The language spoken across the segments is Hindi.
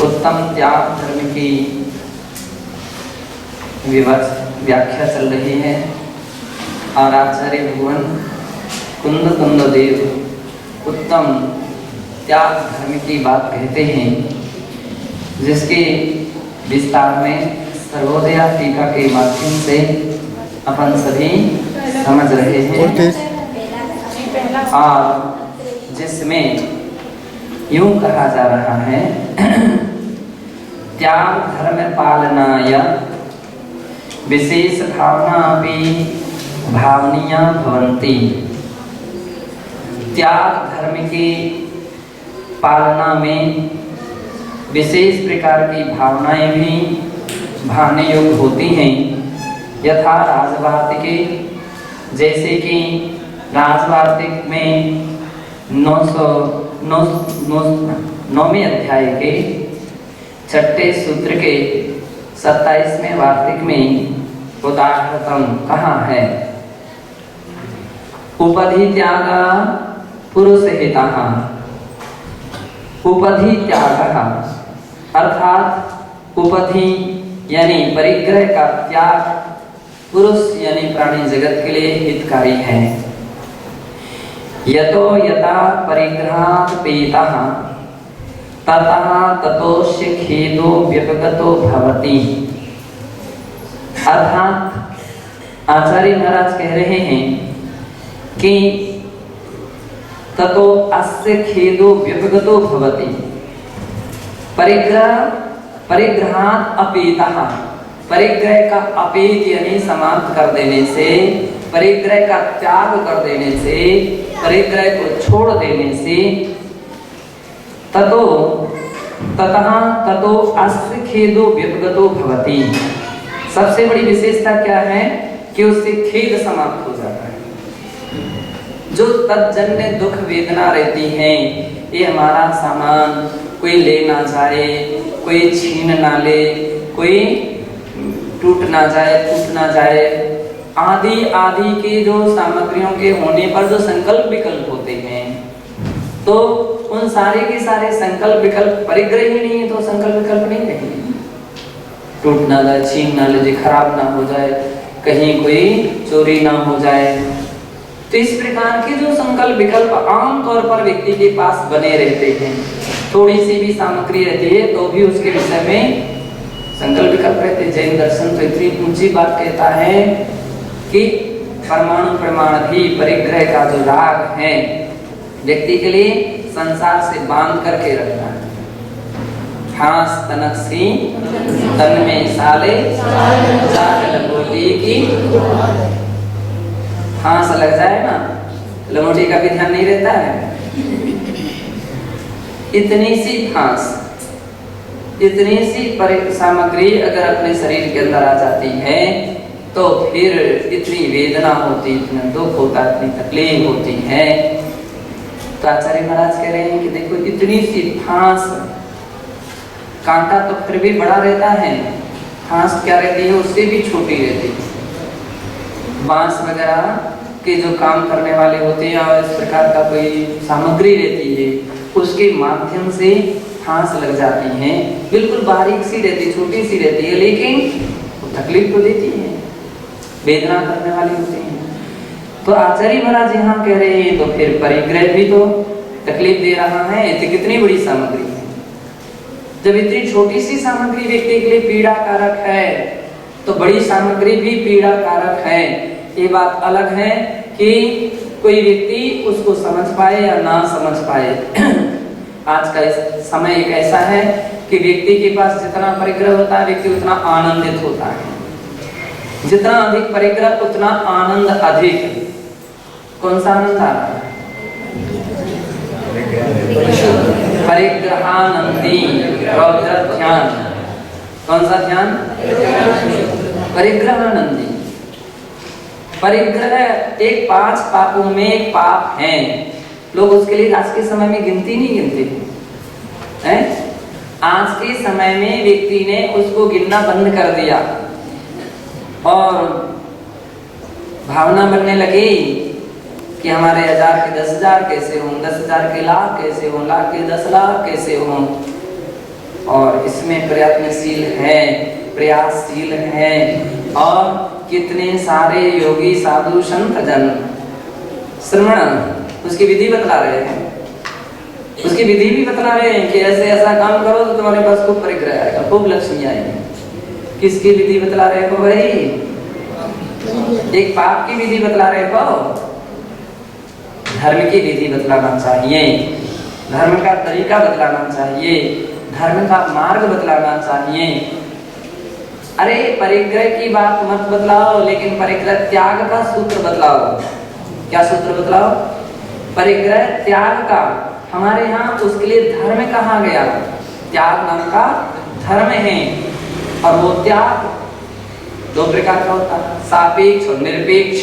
उत्तम त्याग धर्म की व्याख्या चल रही है और आचार्य भगवान कुंद देव उत्तम त्याग धर्म की बात कहते हैं, जिसके विस्तार में सर्वोदया टीका के माध्यम से अपन सभी समझ रहे हैं और जिसमें यूं कहा जा रहा है त्याग धर्म पालनाय विशेष भावना भी भावनीया भवन्ति। त्याग धर्म की पालना में विशेष प्रकार की भावनाएं भी भावने योग्य होती हैं। यथा राजवार्तिके, जैसे कि राजवार्तिक में 9वें अध्याय के 6ठे सूत्र के 27वें वार्तिक में उदाहरणतम कहा है, उपधि त्याग पुरुष हितः। उपधि त्याग अर्थात उपधि यानी परिग्रह का त्याग पुरुष यानी प्राणी जगत के लिए हितकारी है। यतो यथा परिग्रहात् पीतः ततः ततोस्य खेदो व्यपगतो भवति। अर्थात आचार्य महाराज कह रहे हैं कि ततो अस्य खेदो व्यपगतो भवति। परिग्रहात् अपेतः, परिग्रह का अपेत यानी समाप्त कर देने से, परिग्रह का त्याग कर देने से, परिग्रह को छोड़ देने से ततो अस्य खेदो व्यपगतो भवति। सबसे बड़ी विशेषता क्या है कि उससे खेद समाप्त हो जाता है। जो तज्जन्य दुख वेदना रहती है, ये हमारा सामान कोई ले ना जाए, कोई छीन ना ले, कोई टूट ना जाए आदि आदि के जो सामग्रियों के होने पर जो संकल्प विकल्प होते हैं, तो उन सारे के सारे संकल्प विकल्प परिग्रह ही नहीं है तो संकल्प विकल्प नहीं रहेंगे। टूट ना जाए, छीन ना ले, खराब ना हो जाए, कहीं कोई चोरी ना हो जाए। तो इस प्रकार के जो संकल्प विकल्प आम तौर पर व्यक्ति के पास बने रहते हैं, थोड़ी सी भी सामग्री रहती है तो भी उसके विषय में संकल्प विकल्प रहते। जैन दर्शन तो इतनी ऊंची बात कहता है कि परमाणु प्रमाण भी परिग्रह का जो राग है व्यक्ति के लिए संसार से बांध करके रखना है। फांस तनक सी तन में साले जाग लंगोटी की, फांस लग जाए ना, लंगोटी का भी ध्यान नहीं रहता है। इतनी सी फांस, इतनी सी सामग्री अगर अपने शरीर के अंदर आ जाती है तो फिर इतनी वेदना होती, इतना दुख होता, इतनी तकलीफ होती है। तो आचार्य महाराज कह रहे हैं कि देखो इतनी सी फांस, कांटा तो फिर भी बड़ा रहता है, फांस क्या रहती है उससे भी छोटी रहती है। बांस वगैरह के जो काम करने वाले होते हैं और इस प्रकार का कोई सामग्री रहती है, उसके माध्यम से फांस लग जाती हैं, बिल्कुल बारीक सी रहती, छोटी सी रहती है, लेकिन वो तकलीफ तो देती है, वेदना करने वाली होती है। तो आचार्य महाराज यहाँ कह रहे हैं तो फिर परिग्रह भी तो तकलीफ दे रहा है, तो कितनी बड़ी सामग्री है। जब इतनी छोटी सी सामग्री व्यक्ति के लिए पीड़ा कारक है तो बड़ी सामग्री भी पीड़ा कारक है। ये बात अलग है कि कोई व्यक्ति उसको समझ पाए या ना समझ पाए। आज का समय एक ऐसा है कि व्यक्ति के पास जितना परिग्रह होता है व्यक्ति उतना आनंदित होता है, जितना अधिक परिग्रह उतना आनंद अधिक। कौन सा आनंद आ रहा है? परिग्रहानंदी रौद्र ध्यान। कौन सा ध्यान? परिग्रहानंदी। परिग्रह एक 5 पापों में एक पाप है। लोग उसके लिए आज के समय में गिनती नहीं गिनते हैं। आज के समय में व्यक्ति ने उसको गिनना बंद कर दिया और भावना बनने लगी कि हमारे 1000 के 10,000 कैसे हों, 10,000 के लाख कैसे हों, लाख के 10 लाख कैसे हों। और इसमें प्रयत्नशील है, प्रयासशील है। और कितने सारे योगी साधु संत जन श्रवण उसकी विधि बतला रहे हैं, उसकी विधि भी बतला रहे हैं कि ऐसे ऐसा काम करो तो तुम्हारे पास खूब परिग्रह आएगा, खूब लक्ष्मी आएगी। किसकी विधि बतला रहे हो भाई? एक पाप की विधि बतला रहे हो, धर्म की विधि बतलाना चाहिए, धर्म का तरीका बतलाना चाहिए, धर्म का मार्ग बतलाना चाहिए। अरे परिग्रह की बात मत बतलाओ, लेकिन परिग्रह त्याग का सूत्र बतलाओ। क्या सूत्र बतलाओ? परिग्रह त्याग का। हमारे यहाँ उसके लिए धर्म कहा गया, त्याग नाम का धर्म है। और वो त्याग दो प्रकार का होता है, सापेक्ष और निरपेक्ष।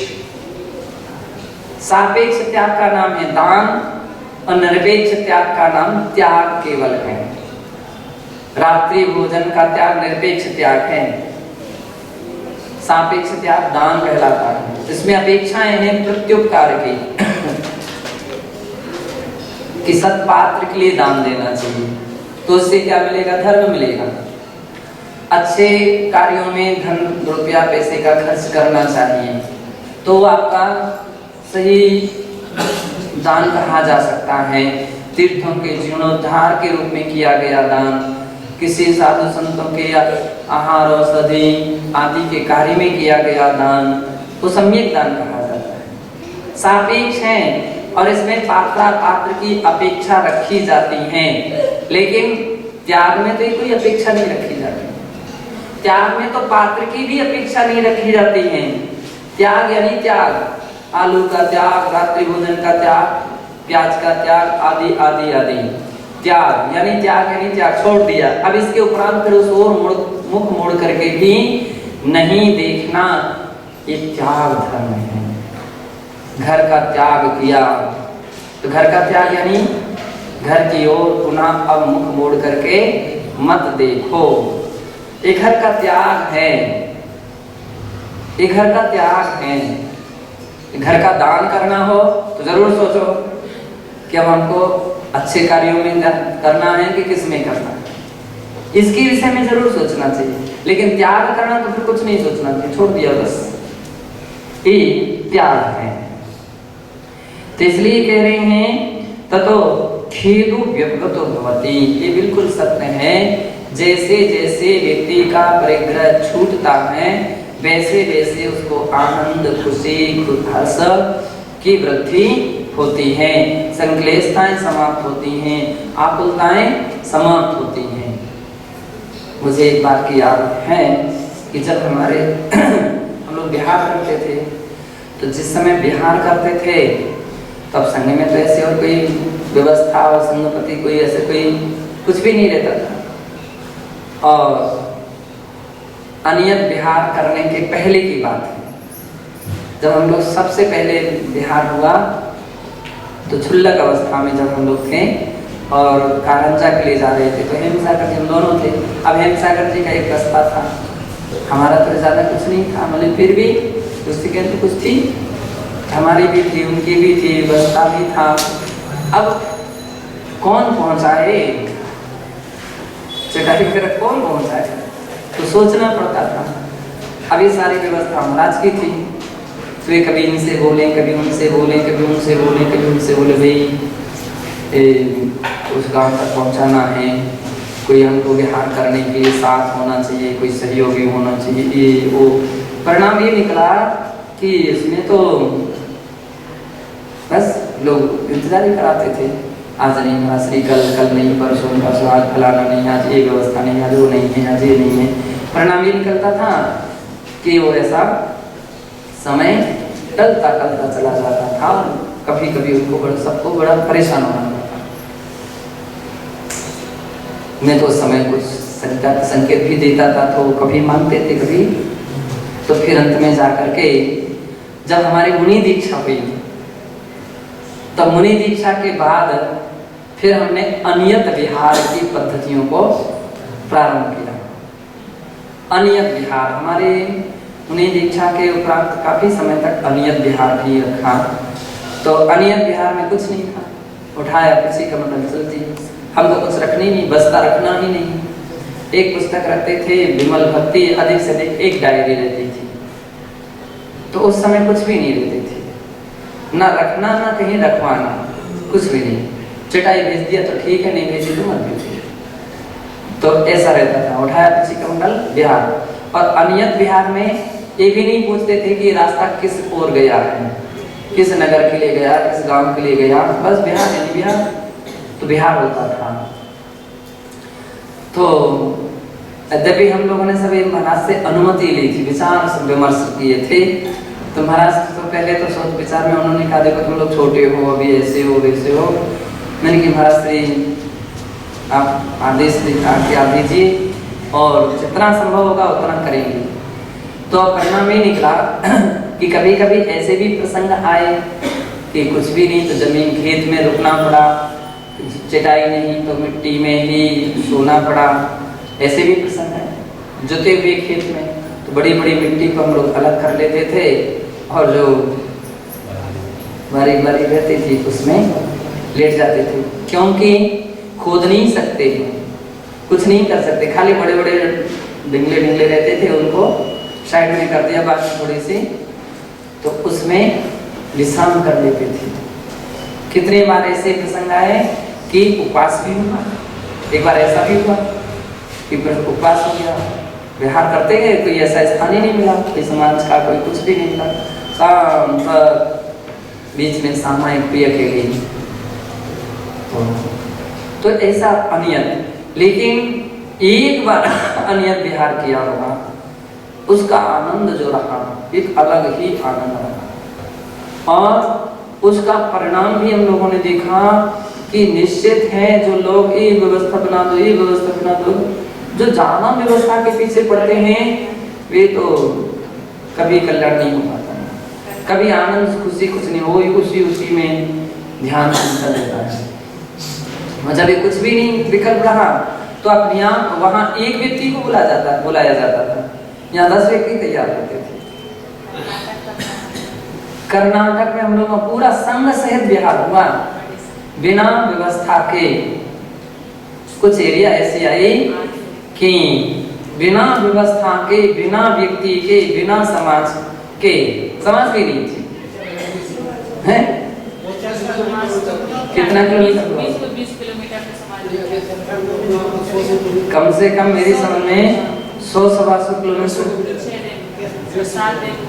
सापेक्ष त्याग का नाम है दान और निरपेक्ष त्याग का नाम त्याग केवल है। रात्रि भोजन का त्याग निरपेक्ष त्याग है, सापेक्ष त्याग दान कहलाता है। इसमें अपेक्षाएं हैं प्रत्युपकार की कि सत्पात्र के लिए दान देना चाहिए, तो उससे क्या मिलेगा? धर्म मिलेगा। अच्छे कार्यों में धन रुपया पैसे का खर्च करना चाहिए, तो आपका सही दान कहा जा सकता है। तीर्थों के जीर्णोद्धार के रूप में किया गया दान, किसी साधु संतों के आहार औषधि आदि के कार्य में किया गया दान, तो सम्यक दान कहा जाता है। सापेक्ष है और इसमें पात्र पात्र की अपेक्षा रखी जाती है, लेकिन त्याग में तो कोई अपेक्षा नहीं रखी जाती। त्याग में तो पात्र की भी अपेक्षा नहीं रखी जाती है। त्याग यानी त्याग, आलू का त्याग, रात्रि भोजन का त्याग, प्याज का त्याग आदि आदि आदि। त्याग यानी त्याग छोड़ दिया। अब इसके उपरांत फिर उस ओर मुख मोड़ करके भी नहीं देखना, ये त्याग धर्म है। घर का त्याग किया तो घर का त्याग यानी घर की ओर पुनः अब मुख मोड़ करके मत देखो, ये घर का त्याग है, ये घर का त्याग है। घर का दान करना हो तो जरूर सोचो कि अब हमको अच्छे कार्यों में करना है कि किस में करना है, इसके विषय में जरूर सोचना चाहिए। लेकिन त्याग करना तो फिर कुछ नहीं सोचना चाहिए, छोड़ दिया बस, ये त्याग है। तो इसलिए कह रहे हैं ततो खेदु व्यपगतो भवति, ये बिल्कुल सत्य है। जैसे जैसे व्यक्ति का परिग्रह छूटता है वैसे वैसे उसको आनंद, खुशी, हर्ष की वृद्धि होती है, संक्लेशताएं समाप्त होती हैं, आकुलताएं समाप्त होती हैं। मुझे एक बात की याद है कि जब हमारे हम लोग बिहार करते थे, तो जिस समय बिहार करते थे तब संघ में तो ऐसे और कोई व्यवस्था और संघपति कोई ऐसे कोई कुछ भी नहीं रहता था। और अनियत विहार करने के पहले की बात है, जब हम लोग सबसे पहले विहार हुआ तो छुल्लक अवस्था में जब हम लोग थे और कारंजा के लिए जा रहे थे, तो हेमसागर जी हम दोनों थे। अब हेमसागर जी का एक रास्ता था, हमारा तो ज़्यादा कुछ नहीं था, मतलब फिर भी उससे कहते कुछ थी, हमारी भी थी, उनकी भी थी, व्यवस्था भी था। अब कौन पहुँचाए चटाई वगैरह, कौन पहुँचाए, तो सोचना पड़ता था। अब ये सारी व्यवस्था महाराज की थी, तो ये कभी इनसे बोले, कभी उनसे बोले, कभी उनसे बोले, कभी उनसे बोले, भाई उस गांव तक पहुंचाना है, कोई हमको विहार करने के लिए साथ होना चाहिए, कोई सहयोगी होना चाहिए, ये वो। परिणाम ये निकला कि इसमें तो बस लोग इंतजार ही कराते थे, आज नहीं महाराज श्री, कल नहीं, परसों आज फलाना नहीं, आज ये व्यवस्था नहीं, आज वो नहीं है, आज ये नहीं है। परिणाम ये निकलता था कि वो ऐसा समय टलता चला जाता था, कभी कभी उनको सबको बड़ा परेशान होना पड़ता। मैं तो उस समय कुछ संकेत भी देता था, तो कभी मानते थे, कभी तो फिर अंत में जाकर के जब हमारी मुनि दीक्षा हुई, तब मुनि दीक्षा के बाद फिर हमने अनियत विहार की पद्धतियों को प्रारंभ किया। अनियत विहार हमारे मुनि दीक्षा के उपरांत काफी समय तक अनियत विहार भी रखा। तो अनियत विहार में कुछ नहीं था, उठाया किसी का मतलब चलती, हमको कुछ रखनी नहीं, बस्ता रखना ही नहीं, एक पुस्तक रखते थे, विमल भक्ति, अधिक से अधिक एक डायरी रहती थी। तो उस समय कुछ भी नहीं रहते थे, ना रखना ना कहीं रखवाना, कुछ भी नहीं। चटाई भेज दिया तो ठीक है, नहीं भेजी तो मत भेजिए। तो ऐसा रहता था। उठाया पीछे कमंडल बिहार। और अनियत बिहार में ये भी नहीं पूछते थे कि रास्ता किस ओर गया है, किस नगर के लिए गया, किस गांव के लिए गया, बस बिहार यानी बिहार, तो बिहार होता था। तो यद्यपि हम लोगों ने सभी महाराज से अनुमति ली थी, विचार विमर्श किए थे। तो महाराज तो पहले तो सोच विचार में उन्होंने कहा देखो तुम लोग छोटे हो, अभी ऐसे हो वैसे हो। मैंने कि महाराज श्री आप आदेश क्या दीजिए और जितना संभव होगा उतना करेंगे। तो परिणाम ये निकला कि कभी कभी ऐसे भी प्रसंग आए कि कुछ भी नहीं तो जमीन खेत में रुकना पड़ा, चटाई नहीं तो मिट्टी में ही सोना पड़ा। ऐसे भी प्रसंग है। जुते हुए खेत में तो बड़ी बड़ी मिट्टी को हम लोग अलग कर लेते थे और जो बारीक बारीक रहती थी उसमें लेट जाते थे, क्योंकि खोद नहीं सकते, कुछ नहीं कर सकते, खाली बड़े बड़े डिंगले डिंगले रहते थे, उनको साइड में कर दिया बाकी थोड़ी सी, तो उसमें विश्राम कर लेते थे। कितने बार ऐसे प्रसंग आए कि उपवास भी हुआ। एक बार ऐसा भी हुआ कि उपवास हो गया, विहार करते गए, कोई ऐसा स्थान ही नहीं मिला, कोई समाज का कोई कुछ भी नहीं मिला, शाम तक बीच में सामायिक प्रिय के लिए। तो ऐसा अनियत, लेकिन एक बार अनियत विहार किया होगा, उसका आनंद जो रहा एक अलग ही आनंद रहा। और उसका परिणाम भी हम लोगों ने देखा कि निश्चित है जो लोग ये व्यवस्था बना दो, ये व्यवस्था बना दो, जो ज्यादा व्यवस्था के पीछे पड़ते हैं वे तो कभी कल्याण नहीं हो पाता, कभी आनंद खुशी कुछ नहीं हो, उसी में ध्यान चल जाता है। जब कुछ भी नहीं विकल्प रहा तो अपने आप वहां एक व्यक्ति को बुलाया जाता था, यहाँ 10 व्यक्ति तैयार होते थे। कर्नाटक में हम लोगों का पूरा संघ सहित विहार हुआ बिना व्यवस्था के। कुछ एरिया ऐसे आए कि बिना व्यवस्था के, बिना व्यक्ति के, बिना समाज के, समाज भी नहीं थी, है? कितना किलोमीटर? 20 किलोमीटर कम से कम मेरी समझ में 100-125 किलोमीटर।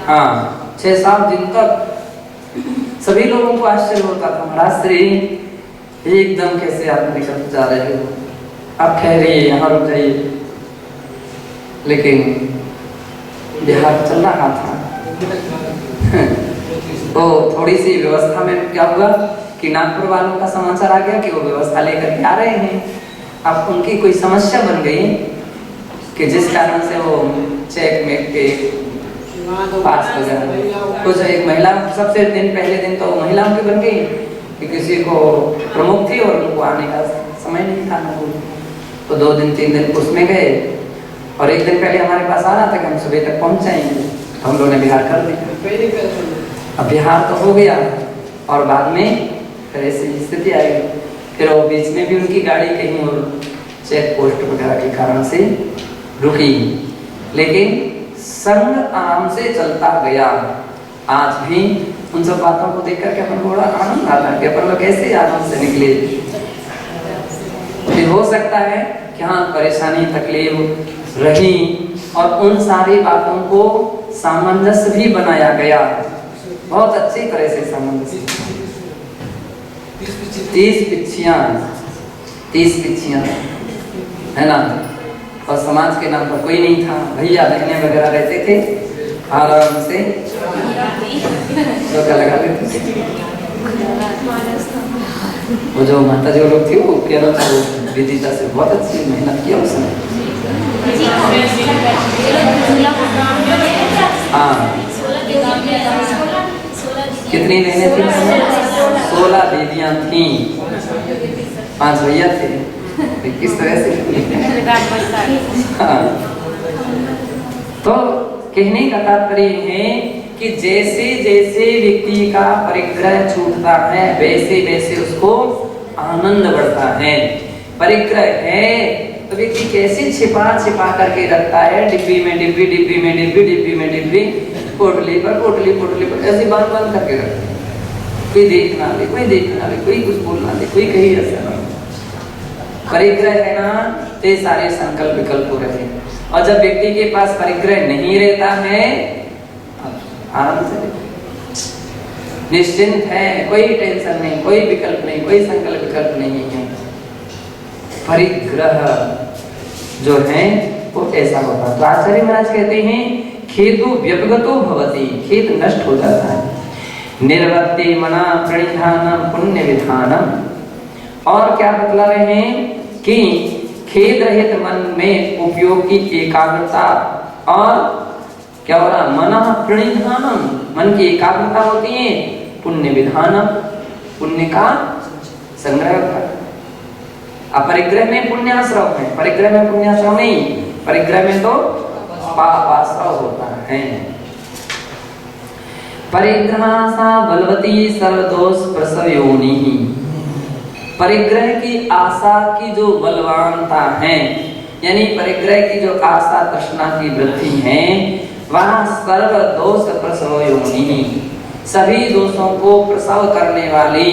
हाँ, 6-7 दिन तक सभी लोगों को आश्चर्य होता था, महाराज श्री एकदम कैसे आप निकल जा रहे हो, आप ठहरिए, यहाँ रुक जाइए। लेकिन बिहार चल रहा था तो थोड़ी सी व्यवस्था में क्या हुआ कि नागपुर वालों का समाचार आ गया कि वो व्यवस्था लेकर के आ रहे हैं। अब उनकी कोई समस्या बन गई कि जिस कारण से वो चेक में के पास वगैरह कुछ, एक महिला सबसे पहले दिन तो महिलाओं की बन गई कि किसी को प्रमुख थी और उनको आने का समय नहीं था, तो 2 दिन 3 दिन उसमें गए। और एक दिन पहले हमारे पास आ रहा था कि हम सुबह तक पहुंच जाएंगे, तो हम लोगों ने बिहार कर दिया। अब बिहार तो हो गया और बाद में फिर ऐसी स्थिति आई, फिर वो बीच में भी उनकी गाड़ी कहीं और चेक पोस्ट वगैरह के कारण से रुकी, लेकिन संग आराम से चलता गया। आज भी उन सब बातों को देख करके अपन बड़ा आनंद आता है कि अपन लोग कैसे आनंद से निकले। फिर हो सकता है कि हाँ परेशानी तकलीफ रही और उन सारी बातों को सामंजस्य भी बनाया गया, बहुत अच्छी तरह से सामंजस्य। 30 पिच्छियां है ना, और समाज के नाम पर कोई नहीं था, भैया बहने वगैरह रहते थे, आराम से चौका लगा लेते थे। वो जो माता जी लोग थी वो क्या था, वो विदिता से बहुत अच्छी मेहनत किया उसने। हाँ, कितनी बहनें थी? 16 दीदियां थी, 5 भैया थे। किस तरह से हाँ। तो कहने का तात्पर्य है कि जैसे जैसे व्यक्ति का परिग्रह छूटता है वैसे वैसे उसको आनंद बढ़ता है। परिग्रह है तो व्यक्ति कैसे छिपा छिपा करके रखता है, डिब्बी में डिब्बी, डिब्बी में डिब्बी, डिब्बी में डिब्बी, पोटली पर पोटली, पोटली पर, ऐसे बंद बंद करके रखते हैं। कोई देख ना ले, कोई देख ना ले, कोई कुछ बोल ना ले, कोई कहीं ऐसा ना। परिग्रह है ना, ते सारे संकल्प विकल्प हो रहे हैं। और जब व्यक्ति के पास परिग्रह नहीं रहता है, आराम से निश्चिंत है, कोई टेंशन नहीं, कोई विकल्प नहीं, कोई संकल्प विकल्प नहीं है। परिग्रह जो है वो ऐसा होता है। तो आचार्य महाराज कहते हैं खेदो व्यपगतो भवति, खेद नष्ट हो जाता है। निर्वर्ते मना प्रणिधानम पुण्य विधानम। और क्या बतला रहे हैं कि खेद रहित मन में उपयोग की एकाग्रता, और क्या हो रहा, मना प्रणिधानम, मन की एकाग्रता होती है, पुण्य विधानम, पुण्य का संग्रह होता है। अपरिग्रह में पुण्याश्रव है, परिग्रह में पुण्याश्रव नहीं, परिग्रह में तो पापाश्रव होता है। परिग्रह सा बलवती सर्वदोष प्रसव योनि। परिग्रह की आशा की जो बलवानता है, यानी परिग्रह की जो आशा तृष्णा की वृद्धि है, वह सर्व दोष प्रसव योनि, सभी दोषों को प्रसव करने वाली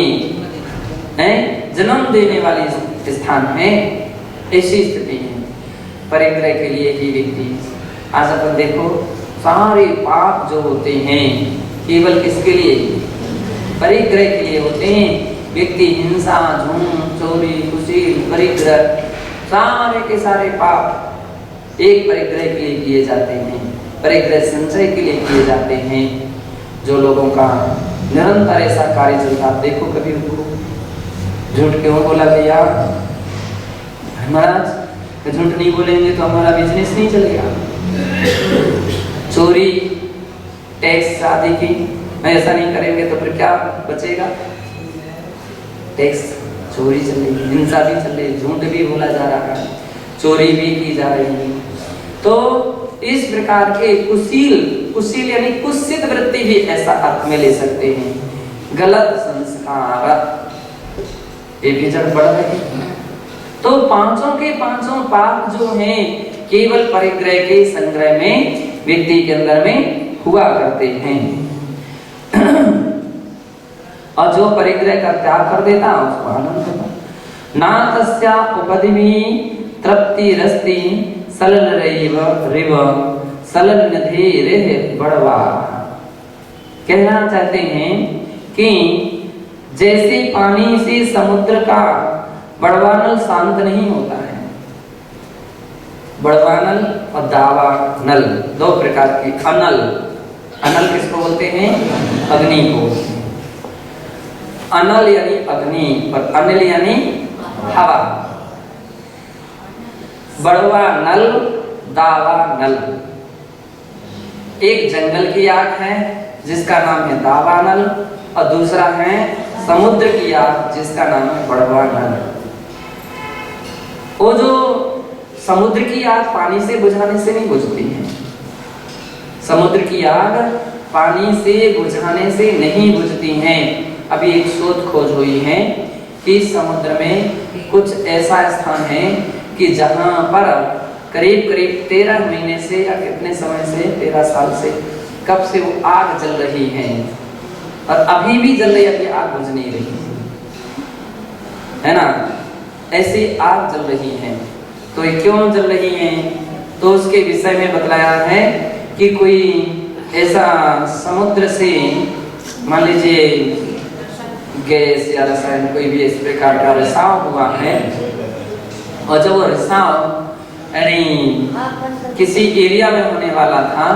है, जन्म देने वाली स्थान है, ऐसी स्थिति है। परिग्रह के लिए ही व्यक्ति, आज अपन देखो सारे पाप जो होते हैं केवल किसके लिए, परिग्रह के लिए होते हैं। व्यक्ति हिंसा, झूठ, चोरी, कुशील, परिग्रह, सारे के सारे पाप एक परिग्रह के लिए किए जाते हैं, परिग्रह संचय के लिए किए जाते हैं। जो लोगों का निरंतर ऐसा कार्य चलता, देखो कभी उनको झूठ क्यों बोला भैया महाराज, झूठ नहीं बोलेंगे तो हमारा बिजनेस नहीं चलेगा। चोरी, टैक्स आदि की ऐसा नहीं करेंगे तो फिर क्या बचेगा, टैक्स, चोरी चल रही, हिंसा भी चल रही, झूठ भी बोला जा रहा है, चोरी भी की जा रही है। तो इस प्रकार के कुशील, कुशील यानी कुत्सित वृत्ति भी ऐसा अर्थ में ले सकते हैं। गलत संस्कार, ये भी जड़ पड़ रहे हैं। तो पांचों के पांचों पाप जो हैं केवल परिग्रह के संग्रह में व्यक्ति के अंदर में हुआ करते हैं। और जो परिग्रह का त्याग कर देता उसको आनंद होता। ना तस्या उपदिवी तृप्ति रस्ति सलल रैव रिव सलल निधि बड़वा। कहना चाहते हैं कि जैसे पानी से समुद्र का बड़वा नल शांत नहीं होता है, बड़वा नल और दावा नल दो प्रकार की। अनल, अनल किसको बोलते हैं, अग्नि को। अनल यानी अग्नि और अनिल यानी हवा। बड़वा नल, दावा नल। एक जंगल की आग है जिसका नाम है दावा नल, और दूसरा है समुद्र की आग जिसका नाम है बड़वा नल। वो जो समुद्र की आग पानी से बुझाने से नहीं बुझती है, समुद्र की आग पानी से बुझाने से नहीं बुझती है। अभी एक शोध खोज हुई है कि समुद्र में कुछ ऐसा स्थान है कि जहां पर करीब करीब 13 महीने से या कितने समय से, 13 साल से, कब से वो आग जल रही है, और अभी भी जल रही है, अभी आग बुझ नहीं रही है ना, ऐसी आग जल रही है। तो ये क्यों जल रही है, तो उसके विषय में बतलाया है कि कोई ऐसा समुद्र से मान लीजिए गैस या रसायन कोई भी इस प्रकार का रिसाव हुआ है, और जब वो रिसाव यानी किसी एरिया में होने वाला था,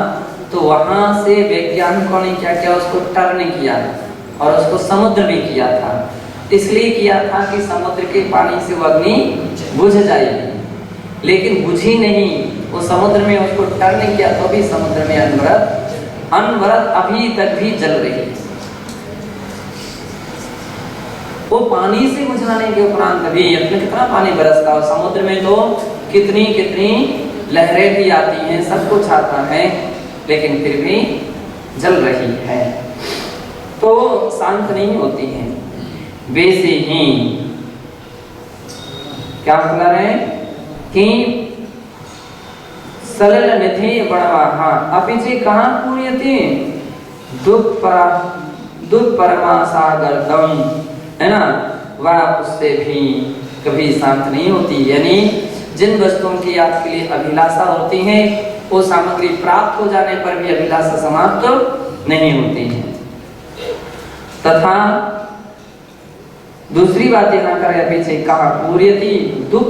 तो वहां से वैज्ञानिकों ने क्या किया, उसको टर्न किया और उसको समुद्र में किया था। इसलिए किया था कि समुद्र के पानी से वो अग्नि बुझ जाएगी, लेकिन बुझी नहीं। वो समुद्र में उसको टर्न किया तो भी समुद्र में अनवरत अभी तक भी जल रही है। वो पानी से बुझाने के उपरांत भी अपने कितना पानी बरसता है, समुद्र में तो कितनी कितनी लहरें भी आती हैं, सब कुछ आता है, लेकिन फिर भी जल रही है, तो शांत नहीं होती है। वैसे ही क्या मतलब है, कि सलिल निधि बड़वाहा अपिचे कहाँ पूर्यते दुख परमासागरतम, है ना, वह उससे भी कभी शांत नहीं होती। यानी जिन वस्तुओं की आपके लिए अभिलाषा होती है वो सामग्री प्राप्त हो जाने पर भी अभिलाषा समाप्त नहीं होती है। तथा दूसरी बात यहाँ कर पीछे कहा पूर्यति दुख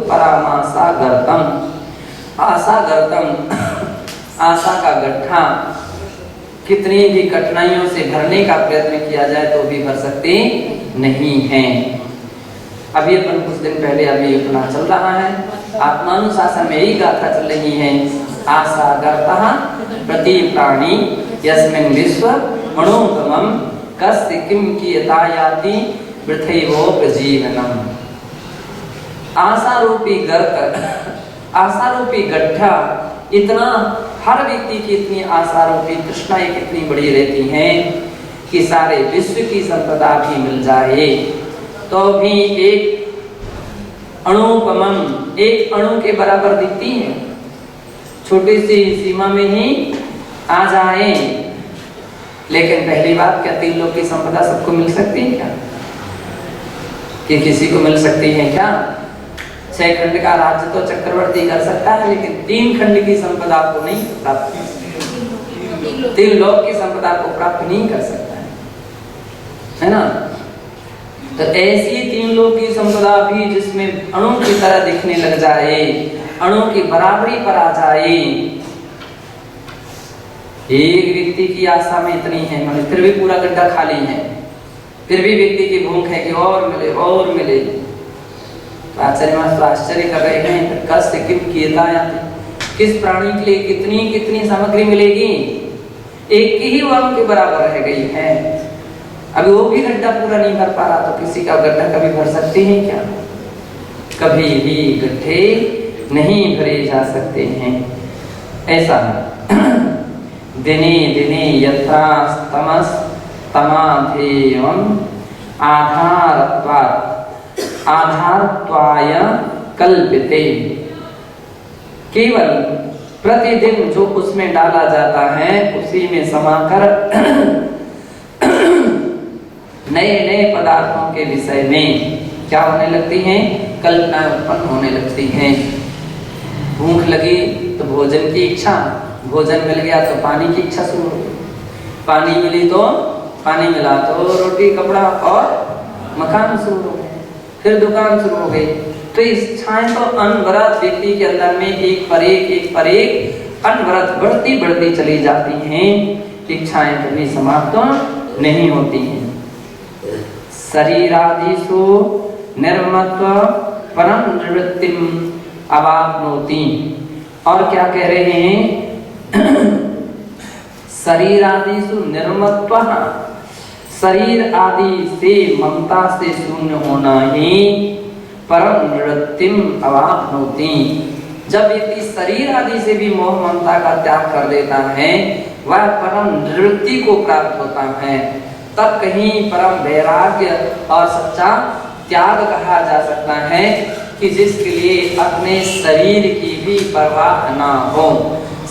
परामासागरतम, आसागरतम आशा का गड्ढा कितनी भी कठिनाइयों से भरने का प्रयत्न किया जाए तो भी भर सकते नहीं है। अभी अपन कुछ दिन पहले अभी अपना चल रहा है आत्मानुशासन में, यही गाथा चल रही है, आशा गर्ता प्रति प्राणी यस्मिन् विश्व मनोगमम कस्य किम कीयतायाति वृथैवो प्रजीवनम। आशा रूपी गर्त, आशा रूपी गड्ढा, इतना हर व्यक्ति की इतनी आशा रूपी तृष्णाएं कितनी बड़ी रहती हैं कि सारे विश्व की संपदा भी मिल जाए तो भी एक अणुपमम, एक अणु के बराबर दिखती है, छोटी सी सीमा में ही आ जाए। लेकिन पहली बात, क्या 3 लोक की संपदा सबको मिल सकती है क्या? कि किसी को मिल सकती है क्या? 6 खंड का राज्य तो चक्रवर्ती कर सकता है, लेकिन 3 खंड की संपदा को नहीं प्राप्त, 3 लोक की संपदा को प्राप्त नहीं कर सकता है ना। तो ऐसी 3 लोक की संपदा भी जिसमें अणु की तरह दिखने लग जाए, अणु की बराबरी पर आ जाए, एक व्यक्ति की आशा में इतनी है, मतलब फिर भी पूरा गड्ढा खाली है, फिर भी व्यक्ति की भूख है कि और मिले और मिले। तो आचार्य मास्टर आश्चर्य कर रहे हैं, कस्य किम कीयतायाति, किस प्राणी के लिए कितनी कितनी सामग्री मिलेगी, एक की ही वर्ण के बराबर रह गई है। अभी वो भी गड्ढा पूरा नहीं भर पा रहा तो किसी का गड्ढा कभी भर सकते हैं क्या? कभी भी गड्ढे नहीं भरे जा सकते हैं। ऐसा दिने दिने यथा तमस तमाधेयम आधारत्वाय कल्पिते, केवल प्रतिदिन जो उसमें डाला जाता है उसी में समाकर नए नए पदार्थों के विषय में क्या होने लगती हैं? कल्पनाएं उत्पन्न होने लगती हैं। भूख लगी तो भोजन की इच्छा, भोजन मिल गया तो पानी की इच्छा शुरू हो गई, पानी मिली तो पानी मिला तो रोटी कपड़ा और मकान शुरू हो गए, फिर दुकान शुरू हो गई। तो इच्छाएं तो अनवरत व्यक्ति के अंदर में एक पर एक अनवरत बढ़ती बढ़ती चली जाती हैं, इच्छाएं कभी समाप्त नहीं होती हैं। शरीरादिषु निर्मत्व परम निवृत्तिम अवाप्नोति, और क्या कह रहे हैं? शरीरादिषु निर्मत्व, शरीर आदि से ममता से शून्य होना ही परम निवृत्तिम अवाप्नोति। जब व्यक्ति शरीर आदि से भी मोह ममता का त्याग कर देता है वह परम निवृत्ति को प्राप्त होता है। तब कहीं परम वैराग्य और सच्चा त्याग कहा जा सकता है कि जिसके लिए अपने शरीर की भी परवाह ना हो,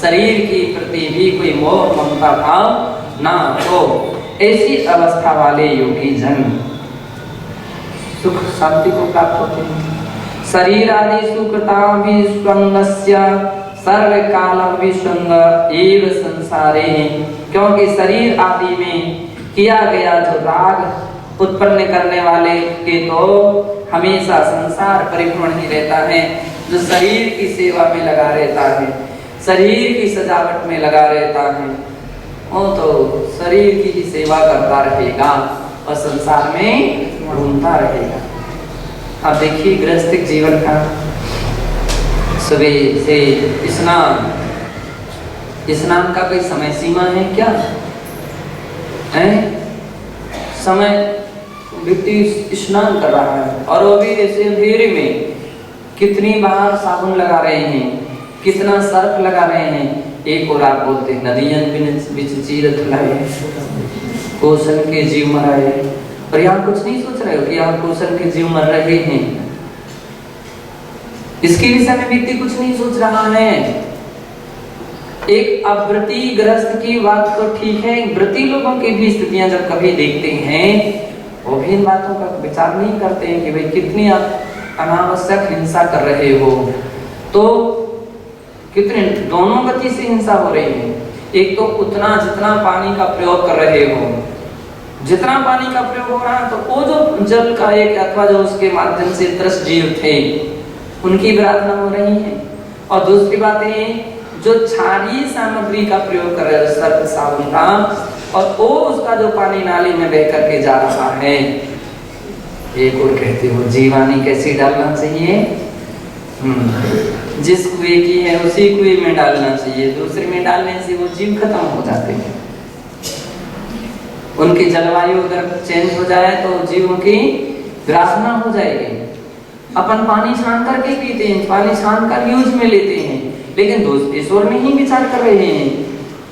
शरीर की प्रति भी कोई मोह ममता भाव ना हो। ऐसी अवस्था वाले योगी जन सुख शांति को प्राप्त होते हैं। शरीर आदि सुकृता विश्वंगस्य सर्वकाल विश्वंग एव संसारे, क्योंकि शरीर आदि में किया गया जो राग उत्पन्न करने वाले के तो हमेशा संसार परिभ्रमण ही रहता है। जो शरीर की सेवा में लगा रहता है, शरीर की सजावट में लगा रहता है, वो तो शरीर की ही सेवा करता रहेगा और संसार में घूमता रहेगा। अब देखिए गृहस्थिक जीवन का सुबह से स्नान का कोई समय सीमा है क्या? है समय, व्यक्ति स्नान कर रहा है और वो भी ऐसे अंधेरे में कितनी बार साबुन लगा रहे हैं, कितना सर्फ लगा रहे हैं। एक और आप बोलते हैं नदियन बिच चीरत लाए कौशल के जीव मराए, और यहाँ कुछ नहीं सोच रहे हो कि यहाँ कौशल के जीव मर रहे हैं। इसके विषय में व्यक्ति कुछ नहीं सोच रहा है। एक अव्रती ग्रस्त की बात तो ठीक है, व्रती लोगों की भी स्थितियां जब कभी देखते हैं वो भी इन बातों का विचार नहीं करते हैं कि भाई कितनी अनावश्यक हिंसा कर रहे हो, तो कितने दोनों गति से हिंसा हो रही है। एक तो उतना जितना पानी का प्रयोग कर रहे हो, जितना पानी का प्रयोग हो रहा है तो वो जो जल का एक अथवा जो उसके माध्यम से त्रस्त जीव थे उनकी प्रार्थना हो रही है। और दूसरी बात है जो क्षारीय सामग्री का प्रयोग कर रहे हैं सर्फ साबुन का, और वो उसका जो पानी नाली में बह करके जा रहा है। एक और कहते हो जीवानी कैसे डालना चाहिए, जिस कुएं की है उसी कुएं में डालना चाहिए, दूसरे में डालने से वो जीव खत्म हो जाते हैं। उनकी जलवायु अगर चेंज हो जाए तो जीवों की विरासना हो जाएगी। अपन पानी छान करके पीते हैं, पानी छान कर यूज में लेते हैं, लेकिन दोस्त ईश्वर नहीं विचार कर रहे हैं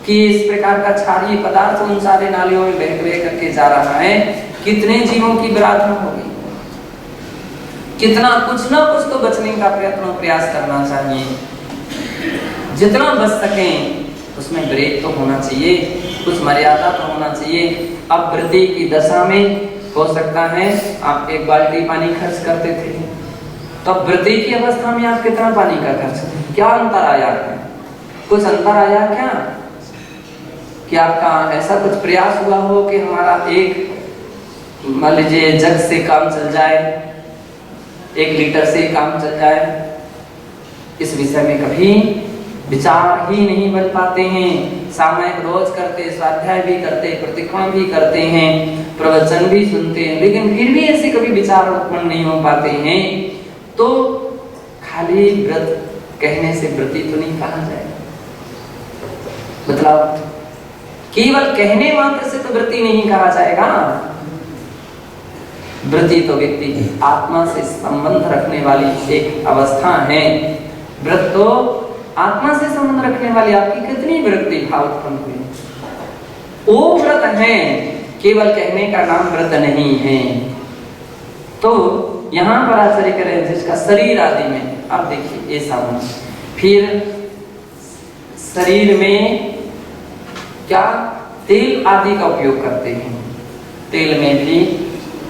कि इस प्रकार का क्षारीय पदार्थ उन सारे नालियों में बह करके जा रहा है, कितने जीवों की विरासना होगी। कितना कुछ ना कुछ तो बचने का प्रयत्न प्रयास करना चाहिए। जितना बच सके उसमें ब्रेक तो होना चाहिए, कुछ मर्यादा तो होना चाहिए। अब वृद्धि की दशा में हो सकता है आप एक बाल्टी पानी खर्च करते थे, तो अब वृद्धि की अवस्था में आप कितना पानी का खर्च, क्या अंतर आया? कुछ अंतर आया क्या? कि आपका ऐसा कुछ प्रयास हुआ हो कि हमारा एक मान लीजिए जग से काम चल जाए, 1 लीटर से काम चल जाए? इस विषय में कभी विचार ही नहीं बन पाते हैं। सामयिक रोज करते, स्वाध्याय भी करते, प्रतिक्रमण भी करते हैं, प्रवचन भी सुनते हैं, लेकिन फिर भी ऐसे कभी विचार उत्पन्न नहीं हो पाते हैं। तो खाली व्रत कहने से व्रती तो नहीं कहा जाए। मतलब केवल कहने मात्र से तो व्रती नहीं कहा जाएगा। व्रती तो व्यक्ति की आत्मा से संबंध रखने वाली एक अवस्था है। व्रत तो आत्मा से संबंध रखने वाली आपकी कितनी विरक्ति भाव उत्पन्न हुई, वो व्रत है, केवल कहने का नाम व्रत नहीं है। तो यहाँ पर आचार्य करें जिसका शरीर आदि में, आप देखिए ऐसा हो, फिर शरीर में क्या तेल आदि का उपयोग करते हैं। तेल में भी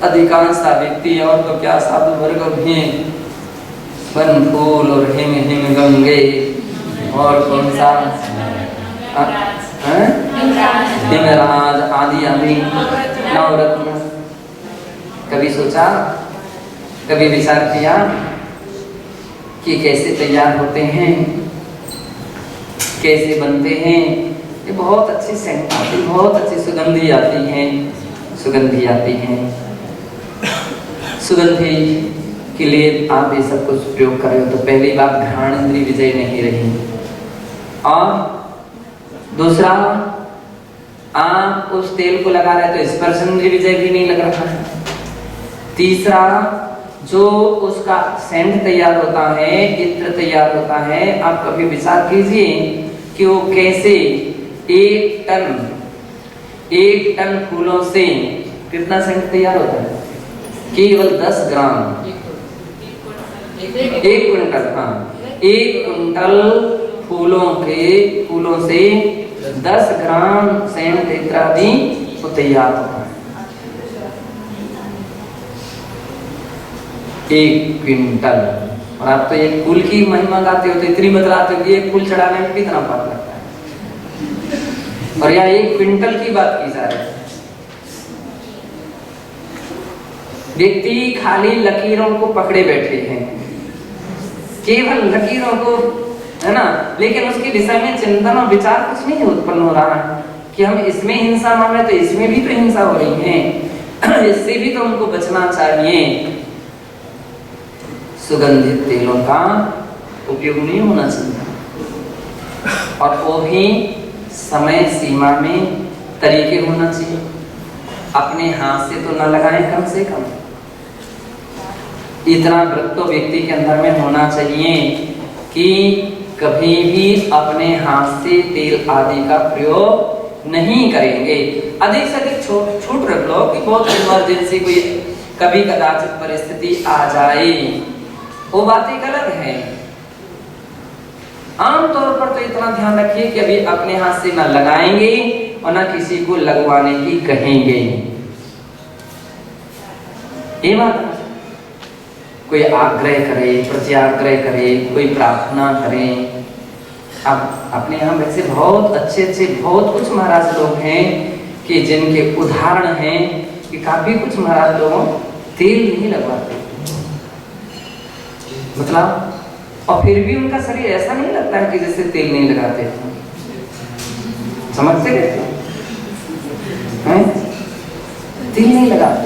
अधिकांश व्यक्ति और तो क्या साधु वर्ग भी वन फूल और हिम हिम गंगे और कौन सा हिमराज आदि आदि नवरत्न। कभी सोचा, कभी विचार किया कि कैसे तैयार होते हैं, कैसे बनते हैं? ये बहुत अच्छी सेंट आती, बहुत अच्छी सुगंधी आती है, सुगंधी आती है। सुगंधी के लिए आप ये सब कुछ प्रयोग कर रहे हो तो पहली बात घ्राण इंद्रिय विजय नहीं रही, और दूसरा आप उस तेल को लगा रहे तो स्पर्श इंद्रिय विजय भी नहीं लग रहा है। तीसरा जो उसका सेंट तैयार होता है, इत्र तैयार होता है, आप कभी विचार कीजिए कि वो कैसे 1 टन फूलों से कितना सेंट तैयार होता है? केवल 10 ग्राम, 1 क्विंटल, हाँ 1 क्विंटल फूलों से 10 ग्राम सेंट इत्यादि तो तैयार होता है। 1 क्विंटल। और आप तो एक फूल की महिमा गाते हो तो इतनी बतलाते हो कि एक फूल चढ़ाने में कितना पाप लगता है, और यहाँ 1 क्विंटल की बात की जा रही है। व्यक्ति खाली लकीरों को पकड़े बैठे हैं, केवल लकीरों को, है ना, लेकिन उसके विषय में चिंतन और विचार कुछ नहीं उत्पन्न हो रहा है कि हम इसमें हिंसा मान रहे तो इसमें भी तो हिंसा हो रही है, इससे भी तो हमको बचना चाहिए। सुगंधित तेलों का उपयोग नहीं होना चाहिए, और वो भी समय सीमा में तरीके होना चाहिए। अपने हाथ से तो न लगाएं कम से कम। इतना व्रत तो व्यक्ति के अंदर में होना चाहिए कि कभी भी अपने हाथ से तेल आदि का प्रयोग नहीं करेंगे। अधिक से अधिक छूट रख लो कि बहुत इमरजेंसी कोई कभी कदाचित परिस्थिति आ जाए वो बात एक अलग है। आमतौर पर तो इतना ध्यान रखिए कि अभी अपने हाथ से ना लगाएंगे और ना किसी को लगवाने की कहेंगे। ये बात कोई आग्रह करे, प्रत्याग्रह करे, कोई प्रार्थना करे। अब अपने यहाँ वैसे बहुत अच्छे बहुत कुछ महाराज लोग हैं कि जिनके उदाहरण हैं कि काफी कुछ महाराज लोगों तेल नहीं लगवाते, मतलब, और फिर भी उनका शरीर ऐसा नहीं लगता है कि जैसे तेल नहीं लगाते। समझते हैं? तेल नहीं लगाते।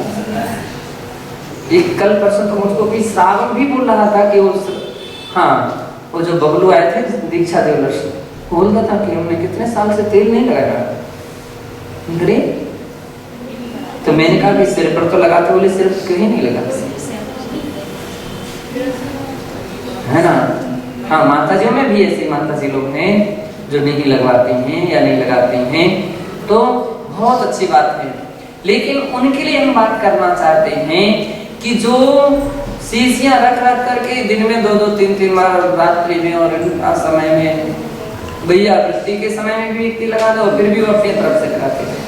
एक कल परसों तो मुझको भी श्रावण भी बोल रहा था कि वो जो बबलू आए थे दीक्षा देवलक्ष, बोल रहा था कि हमने कितने साल से तेल नहीं लगाया। तो मैंने कहा कि सिर पर तो लगाते, बोले सिर्फ कहीं नहीं लगाते, है ना। हाँ, माताजियों में भी ऐसी माताजी लोग हैं जो नहीं लगवाती हैं या नहीं लगाती हैं, तो बहुत अच्छी बात है। लेकिन उनके लिए हम बात करना चाहते हैं कि जो शीशियां रख करके दिन में 2-2, 3-3 बार रात्रि में और समय में, भैया वृत्ति के समय में भी व्यक्ति लगा दो, फिर भी वो अपनी तरफ से लगाते हैं।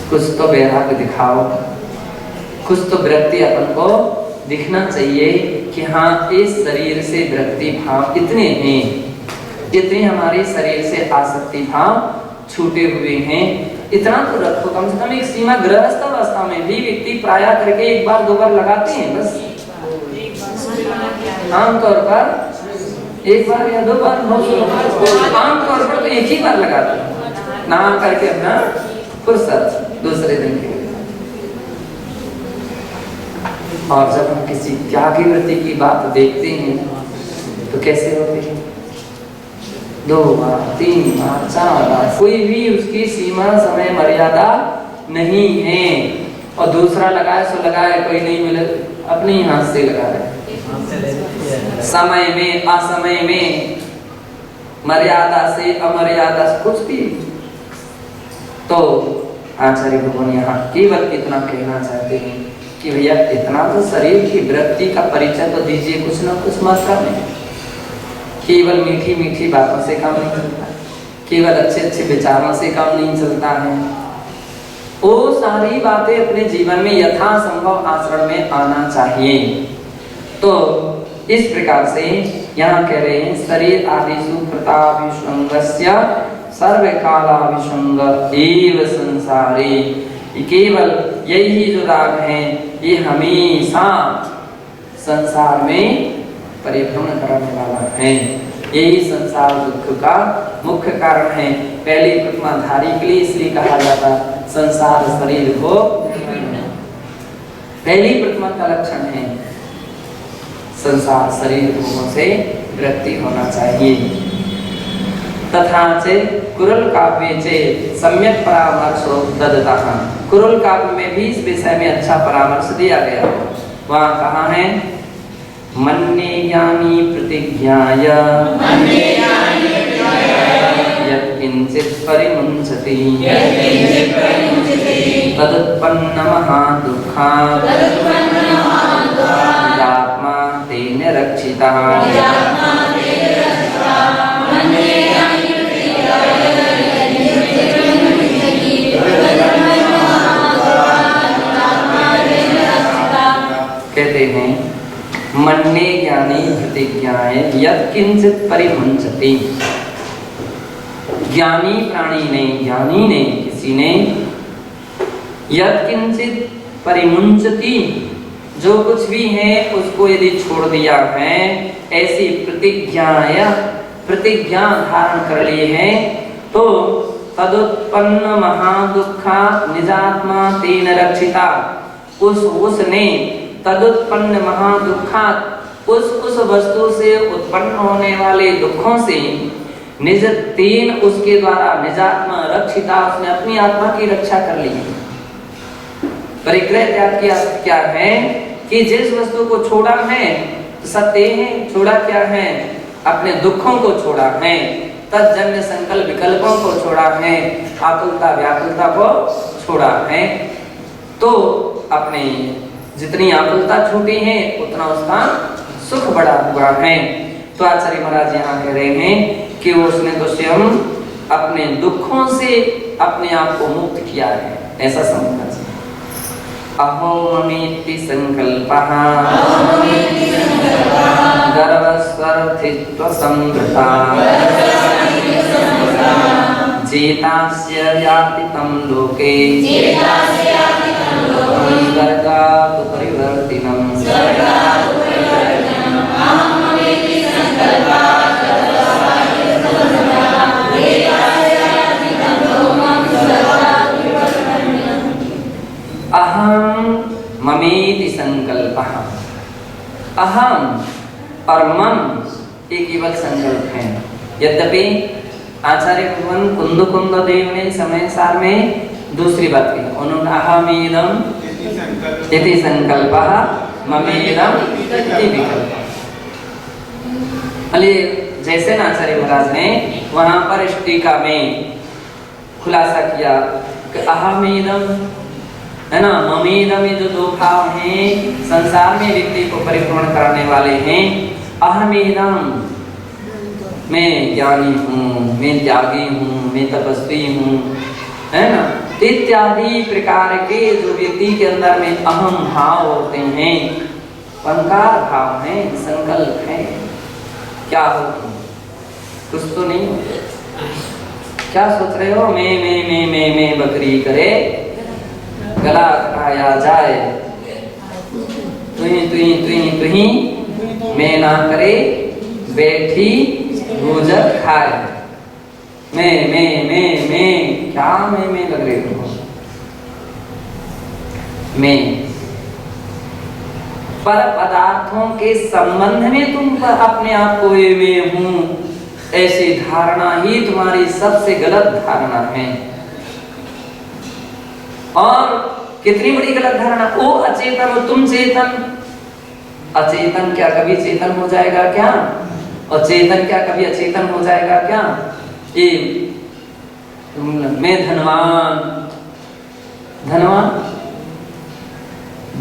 कुछ तो वैराग्य दिखाओ, कुछ तो वृत्ति अपन को दिखना चाहिए कि हाँ, इस शरीर से वृत्ति भाव इतने हैं, इतने हमारे शरीर से आसक्ति भाव छूटे हुए हैं, इतना तो रखो। कम से कम एक सीमा गृहस्थ अवस्था में भी व्यक्ति प्रायः करके 1 बार 2 बार लगाते हैं बस। आमतौर पर 1 बार या 2 बार, आमतौर पर तो 1 ही बार लगाते हैं, नहा करके अपना फुर्सत दूसरे दिन के। और जब हम किसी त्यागी वृत्ति की बात देखते हैं तो कैसे होते हैं? 2 बार, 3 बार, 4 बार, कोई भी उसकी सीमा समय मर्यादा नहीं है। और दूसरा लगाए सो लगाए, कोई नहीं मिले अपने ही हाथ से लगा रहे, समय में असमय में, मर्यादा से अमर्यादा से, कुछ भी। तो आचार्य भगवान यहाँ केवल इतना कहना चाहते हैं कि भैया इतना तो शरीर की वृत्ति का परिचय तो दीजिए कुछ ना कुछ मात्रा में। केवल मीठी मीठी बातों से काम नहीं चलता, केवल अच्छे अच्छे विचारों से काम नहीं चलता है। वो सारी बातें अपने जीवन में यथासंभव आचरण में आना चाहिए। तो इस प्रकार से यहाँ कह रहे हैं, शरीर आदिषु प्रताविषंगस्य सर्वकालाविषंग एव संसारे। केवल यही जो राग है ये हमेशा संसार में परिभ्रमण करने वाला है। यही संसार दुख का मुख्य कारण है। पहली प्रतिमाधारी के लिए इसलिए कहा जाता संसार शरीर को, पहली प्रतिमा का लक्षण है संसार शरीर भोगों से वृत्ति होना चाहिए। तथा चे कुरल काव्य चे सम्यक परामर्शो ददतः। कुरल काव्य में भी इस विषय में अच्छा परामर्श दिया गया। वहाँ कहा है, मन्ये ज्ञानी प्रतिज्ञाय यत्किंचित् परिमुञ्चति तदुत्पन्न महादुःखात् निजात्मा तेन रक्षितः। कहते हैं, मन्ये ज्ञानी प्रतिज्ञाए यत्किंचित् परिमुञ्चति। ज्ञानी प्राणी ने, ज्ञानी ने, किसी ने, यत्किंचित् परिमुञ्चति, जो कुछ भी है उसको यदि छोड़ दिया है, ऐसी प्रतिज्ञा धारण कर ली है, तो तदुत्पन्न महादुःखा निजात्मा तेन रक्षिता। उसने तदुत्पन्न महादुःखात्, उस वस्तु से उत्पन्न होने वाले दुखों से, निज तेन, उसके द्वारा, निजात्मा रक्षिता, उसने अपनी आत्मा की रक्षा कर ली। परिग्रह त्याग की अर्थ क्या है कि जिस वस्तु को छोड़ा है सत्य है, छोड़ा क्या है, अपने दुखों को छोड़ा है, तज्जन्य संकल्प विकल्पों को छोड़ा है, आकुलता व्याकुलता को छोड़ा है, तो अपने जितनी आकुलता छूटी है उतना उसका सुख बढ़ा हुआ है। तो आचार्य महाराज यहाँ कह रहे हैं कि उसने तो स्वयं अपने दुखों से अपने आप को मुक्त किया है, ऐसा समझना चाहिए। अहो ममेति संकल्पः गर्भस्वर्थित्व संवृता जेतास्य याति तं लोके स्वर्गात् परिवर्तिनम्। अहम ममेति संकल्पः। अहम और मम एक केवल संकल्प है। यद्यपि आचार्य भगवान कुंद देव ने समय सार में दूसरी बात की, उन्होंने अहमेदम इति संकल्पः ममेदम इति विकल्पः। जैसे ना आचार्य महाराज ने वहां पर इस टीका में खुलासा किया कि अहमेदम है ना, ममेदम में जो दो भाव हैं संसार में व्यक्ति को परिपूर्ण करने वाले हैं। अहमेदम मैं ज्ञानी हूँ, मैं त्यागी हूँ, मैं तपस्वी हूँ, है ना, इत्यादि प्रकार के जो व्यक्ति के अंदर में अहम भाव होते हैं, अहंकार भाव है, संकल्प है। क्या हो तुम? कुछ तो नहीं, क्या सोच रहे हो? मैं बकरी करे, गला कटाया जाए, तुही मैं ना करे, बैठी गुजर खाए। मैं क्या मैं लग रही हूँ। मैं पर पदार्थों के संबंध में तुम अपने आप को मैं हूँ, ऐसी धारणा ही तुम्हारी सबसे गलत धारणा है। और कितनी बड़ी गलत धारणा। वो अचेतन हो, तुम चेतन। अचेतन क्या कभी चेतन हो जाएगा क्या? और चेतन क्या कभी अचेतन हो जाएगा क्या? ये मैं धनवान,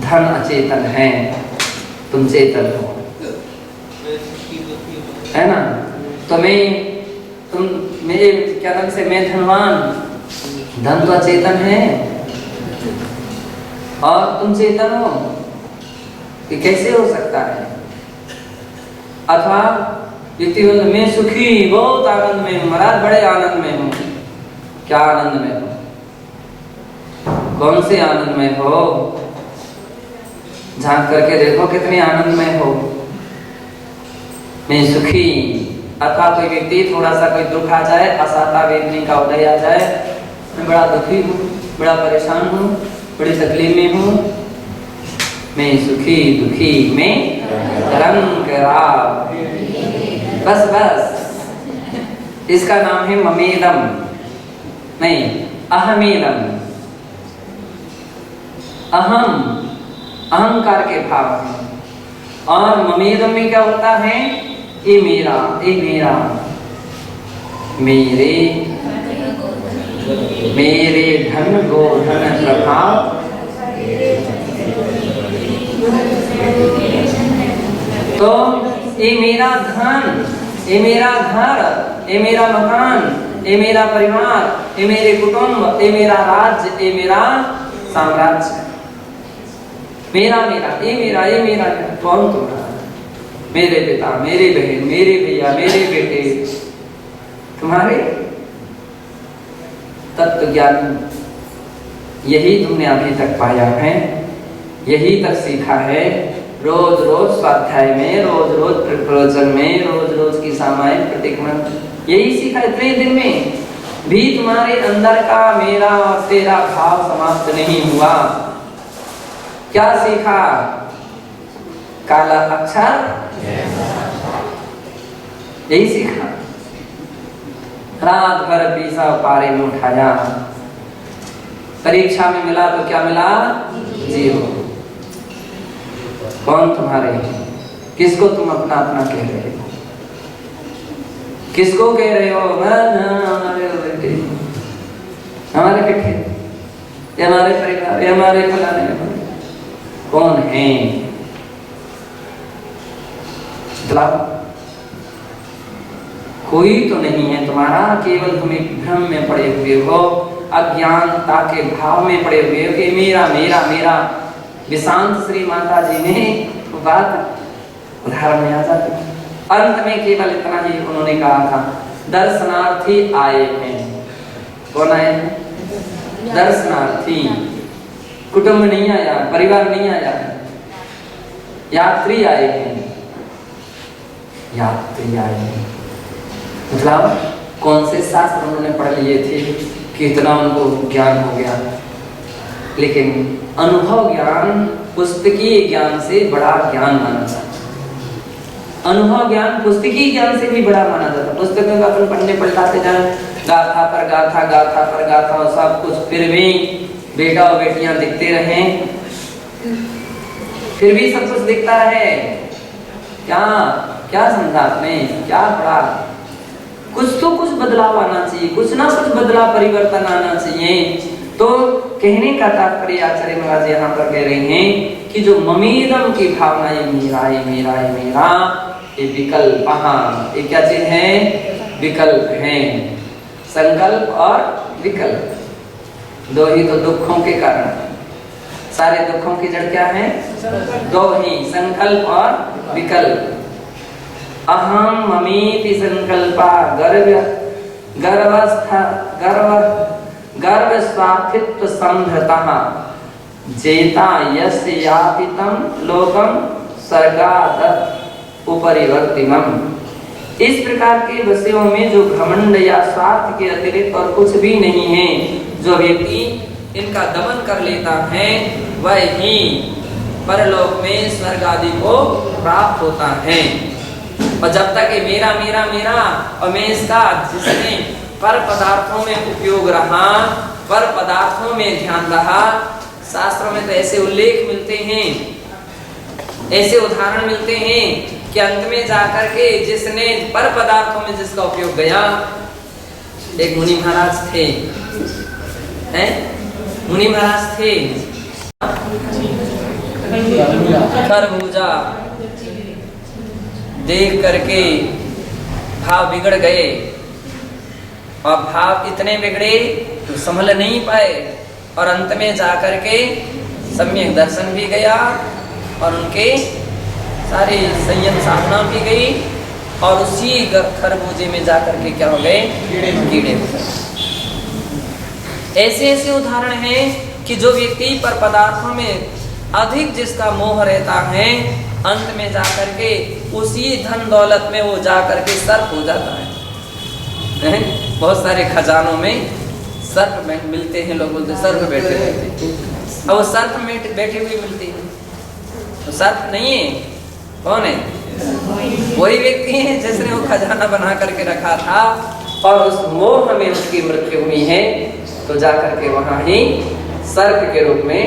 धन अचेतन है, तुम चेतन हो, है ना। तो मैं क्या नाम से, मैं धनवान, धन तो अचेतन है और तुम चेतन हो, ये कैसे हो सकता है? अथवा व्यक्ति मैं सुखी, बहुत आनंद में हूँ, महाराज बड़े आनंद में हूँ। क्या आनंद में हो? कौन से आनंद में हो? झांक करके देखो कितने आनंद में हो। मैं सुखी। अथवा कोई व्यक्ति थोड़ा सा कोई दुख आ जाए, असाता वेदनी का उदय आ जाए, मैं बड़ा दुखी हूँ, बड़ा परेशान हूँ, बड़ी तकलीफ में हूँ, मैं सुखी दुखी में रंग राग। बस इसका नाम है ममेदम, नहीं अहमेदम। अहम अहंकार के भाव है। और ममेदम में क्या होता है? ये मेरा, ये मेरा, मेरे धन गोधन प्रभाव, तो ये मेरा धन, ये मेरा घर, ये मेरा मकान, ये मेरा परिवार, ये मेरे कुटुंब, ये मेरा राज्य, ये मेरा साम्राज्य, मेरा मेरा, ये मेरा, ये मेरा। कौन तुम्हारा? मेरे पिता, मेरी बहन, मेरे भैया, मेरे बेटे, तुम्हारे। तत्व ज्ञान यही तुमने अभी तक पाया है, यही तक सीखा है। रोज रोज स्वाध्याय में, रोज रोज प्रवचन में, रोज रोज की सामायिक प्रतिक्रमण, यही सीखा। इतने दिन में भी तुम्हारे अंदर का मेरा और तेरा भाव समाप्त नहीं हुआ। क्या सीखा? काला अक्षर, यही सीखा। रात भर पीसा, पारे में उठाया, परीक्षा में मिला तो क्या मिला? 0। कौन तुम्हारे? किसको तुम अपना अपना कह रहे हो? किसको कह रहे हो? हमारे बेटे, हमारे बेटे, हमारे परिवार, हमारे फलाने, कौन है? मतलब कोई तो नहीं है तुम्हारा, केवल तुम एक भ्रम में पड़े हुए हो, अज्ञानता के भाव में पड़े हुए हो कि मेरा मेरा मेरा। विशांत श्री माता जी ने बात उदाहरण में आ जाती है। अंत में केवल इतना ही उन्होंने कहा था, दर्शनार्थी आए हैं। कौन आए हैं? दर्शनार्थी। कुटुंब नहीं आया, परिवार नहीं आया, यात्री आए हैं, यात्री आए हैं। मतलब कौन से शास्त्र उन्होंने पढ़ लिए थे कि इतना उनको ज्ञान हो गया, लेकिन अनुभव ज्ञान पुस्तकीय ज्ञान से बड़ा ज्ञान माना जाता। अनुभव ज्ञान पुस्तकीय ज्ञान से भी बड़ा माना जाता। पुस्तक में अपन पढ़ने पलटाते जाए, गाथा पर गाथा, गाथा पर गाथा और सब कुछ, फिर भी बेटा और बेटियां दिखते रहे, फिर भी सब कुछ दिखता रहे। क्या क्या समझा आपने, क्या पढ़ा? कुछ तो कुछ बदलाव आना चाहिए, कुछ ना कुछ बदलाव परिवर्तन आना चाहिए। तो कहने का तात्पर्य आचार्य महाराज यहाँ पर कह रहे हैं कि जो ममेदम की भावना, ये मेरा ये मेरा ये मेरा, ये विकल्प, ये क्या चीज है? विकल्प है। संकल्प और विकल्प दो ही तो दुखों के कारण। सारे दुखों की जड़ क्या है? दो ही, संकल्प और विकल्प। अहम ममेति संकल्पा गर्व गर्वस्था गर्व स्वार्थित्व संभृतः जेता यस्य यापितम लोकम सर्गाद उपरिवर्तिमम्। इस प्रकार के विषयों में जो घमंड या स्वार्थ के अतिरिक्त और कुछ भी नहीं है, जो व्यक्ति इनका दमन कर लेता है, वह ही परलोक में स्वर्ग आदि को प्राप्त होता है। और जब तक ये मेरा मेरा मेरा और मैं इसका, जिसने पर पदार्थों में उपयोग रहा, पर पदार्थों में ध्यान रहा, शास्त्रों में तो ऐसे उल्लेख मिलते हैं, ऐसे उदाहरण मिलते हैं कि अंत में जाकर के जिसने पर पदार्थों में जिसका उपयोग गया, एक मुनि महाराज थे, हैं? मुनि महाराज थे, खरबूजा देख करके भाव बिगड़ गए, और भाव इतने बिगड़े तो संभल नहीं पाए, और अंत में जाकर के सम्यक दर्शन भी गया और उनके सारी संयम साधना भी गई, और उसी खरबूजे में जाकर के क्या हो गए? कीड़े हो गए। ऐसे ऐसे उदाहरण हैं कि जो व्यक्ति पर पदार्थों में अधिक जिसका मोह रहता है, अंत में जाकर के उसी धन दौलत में वो जाकर के सर्प हो जाता है। बहुत सारे खजानों में सर्प मिलते हैं, लोग बोलते सर्प बैठे रहते हैं, और वो सर्प में बैठे हुए मिलते हैं। तो सर्प नहीं है, कौन है? वही व्यक्ति है जिसने वो खजाना बना करके रखा था, और उस मोह में उसकी मृत्यु हुई है, तो जाकर के वहां ही सर्प के रूप में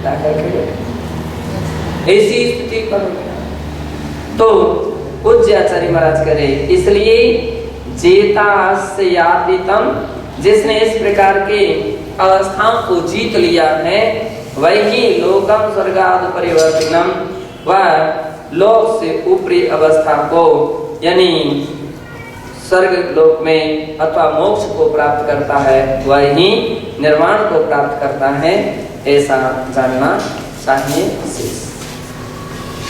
जाकर के ऐसी स्थिति पर। तो पूज्य आचार्य महाराज करे, इसलिए जेतास्यातीतम, जिसने इस प्रकार के अवस्थाओं को जीत लिया है, वही लोकम स्वर्गाद परिवर्तनम, वह लोक से ऊपरी अवस्था को, यानी स्वर्ग लोक में अथवा मोक्ष को प्राप्त करता है, वही निर्वाण को प्राप्त करता है, ऐसा जानना चाहिए।